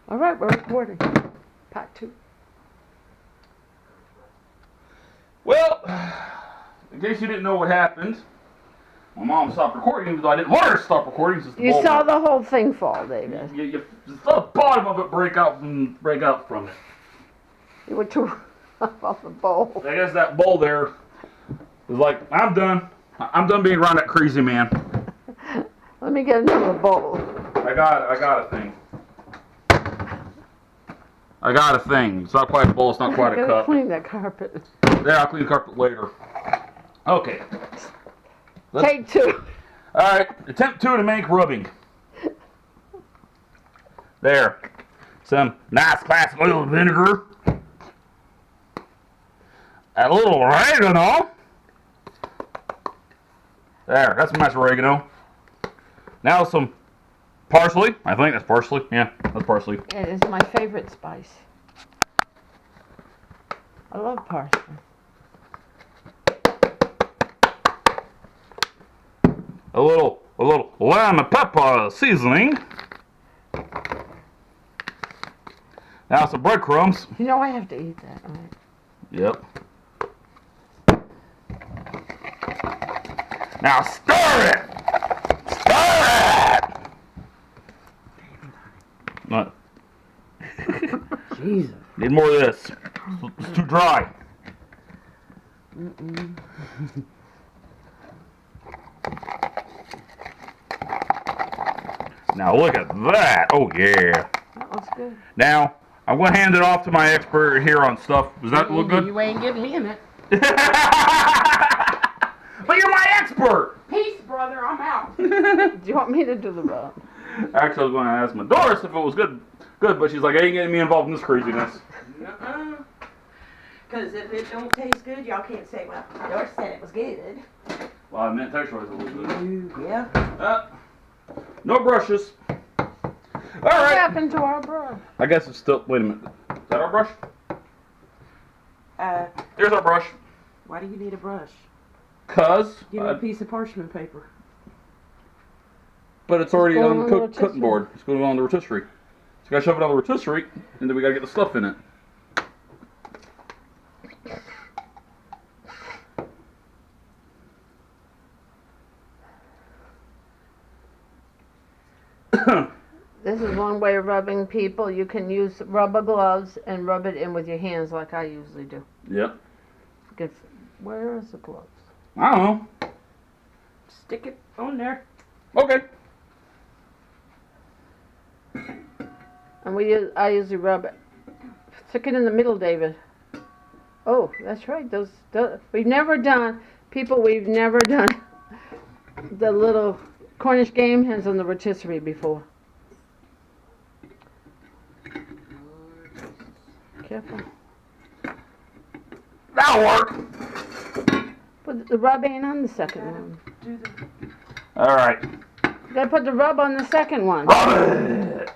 All right, we're recording. Part 2. Well, in case you didn't know what happened, my mom stopped recording even though I didn't want her to stop recording. You saw the whole thing fall, David. You saw the bottom of it break out from it. You were too rough off the bowl. I guess that bowl there was like, I'm done. I'm done being around that crazy man. Let me get another bowl. I got a thing. I got a thing. It's not quite a bowl. It's not quite a cup. Clean that carpet. Yeah, I'll clean the carpet later. Okay. Take 2. All right. Attempt 2 to make rubbing. There. Some nice classic oil and vinegar. A little oregano. There. That's some nice oregano. Now some parsley. I think that's parsley. Yeah, that's parsley. It is my favorite spice. I love parsley. A little lemon pepper seasoning. Now some breadcrumbs. You know I have to eat that, right? Yep. Now stir it! Stir it! What? Jesus. Need more of this. It's too dry. Now look at that. Oh yeah. That looks good. Now, I'm going to hand it off to my expert here on stuff. Does that look good? You ain't getting me in it. But you're my expert! Peace, brother. I'm out. Do you want me to do the rub? Actually, I was going to ask my Doris if it was good, but she's like, I ain't getting me involved in this craziness. Because if it don't taste good, y'all can't say, well, Doris said it was good. Well, I meant texture-wise it was good. Yeah. No brushes. All What right. happened to our brush? I guess it's still. Wait a minute. Is that our brush? Here's our brush. Why do you need a brush? Cause. Give me a piece of parchment paper. But it's already going on on the the cutting board. It's going on the rotisserie. So we gotta shove it on the rotisserie, and then we gotta get the stuff in it. This is one way of rubbing, people. You can use rubber gloves and rub it in with your hands like I usually do. Yep. Where is the gloves? I don't know. Stick it on there. Okay. And I usually rub it. Stick it in the middle, David. Oh, that's right. We've never done the little Cornish game hens on the rotisserie before. Careful. That'll work. Put the rub ain't on the second one. All right. You gotta put the rub on the second one. Rub it.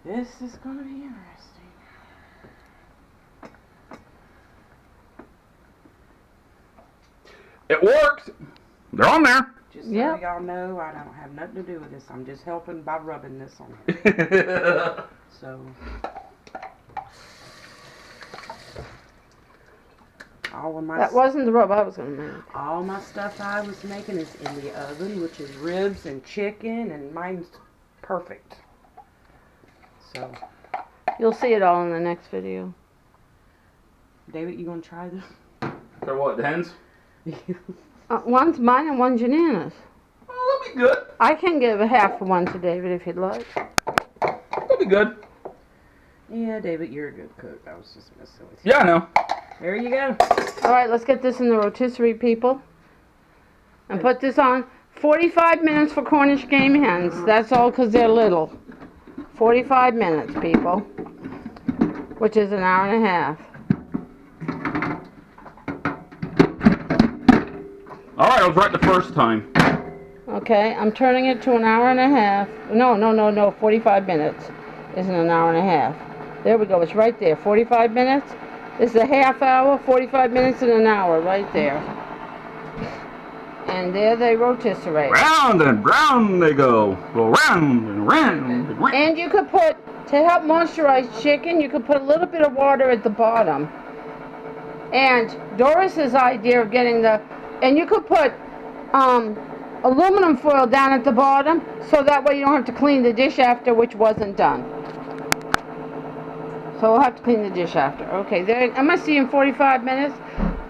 This is going to be interesting. It worked. They're on there. Just so Yep. y'all know, I don't have nothing to do with this. I'm just helping by rubbing this on. So, That wasn't the rub I was gonna make. all my stuff I was making is in the oven, which is ribs and chicken, and mine's perfect. So, You'll see it all in the next video. David, you gonna try this? So what? The hens? One's mine and one's Janina's. Oh, that'll be good. I can give a half of one to David if you'd like. That'll be good. Yeah, David, you're a good cook. I was just messing with you. Yeah, I know. There you go. All right, let's get this in the rotisserie, people. And put this on. 45 minutes for Cornish game hens. That's all because they're little. 45 minutes, people. Which is an hour and a half. All right, I was right the first time. Okay, I'm turning it to an hour and a half. No. 45 minutes isn't an hour and a half. There we go. It's right there. 45 minutes. It's a half hour, 45 minutes, and an hour right there. And there they rotisserie. Round and round they go. Go round and round and round. And you could put, to help moisturize chicken, you could put a little bit of water at the bottom. And Doris's idea of getting and you could put aluminum foil down at the bottom, so that way you don't have to clean the dish after, which wasn't done. So we'll have to clean the dish after. Okay, there. I'm gonna see you in 45 minutes.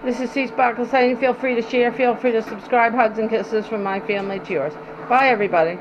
This is Seasparkles saying, feel free to share, feel free to subscribe. Hugs and kisses from my family to yours. Bye, everybody.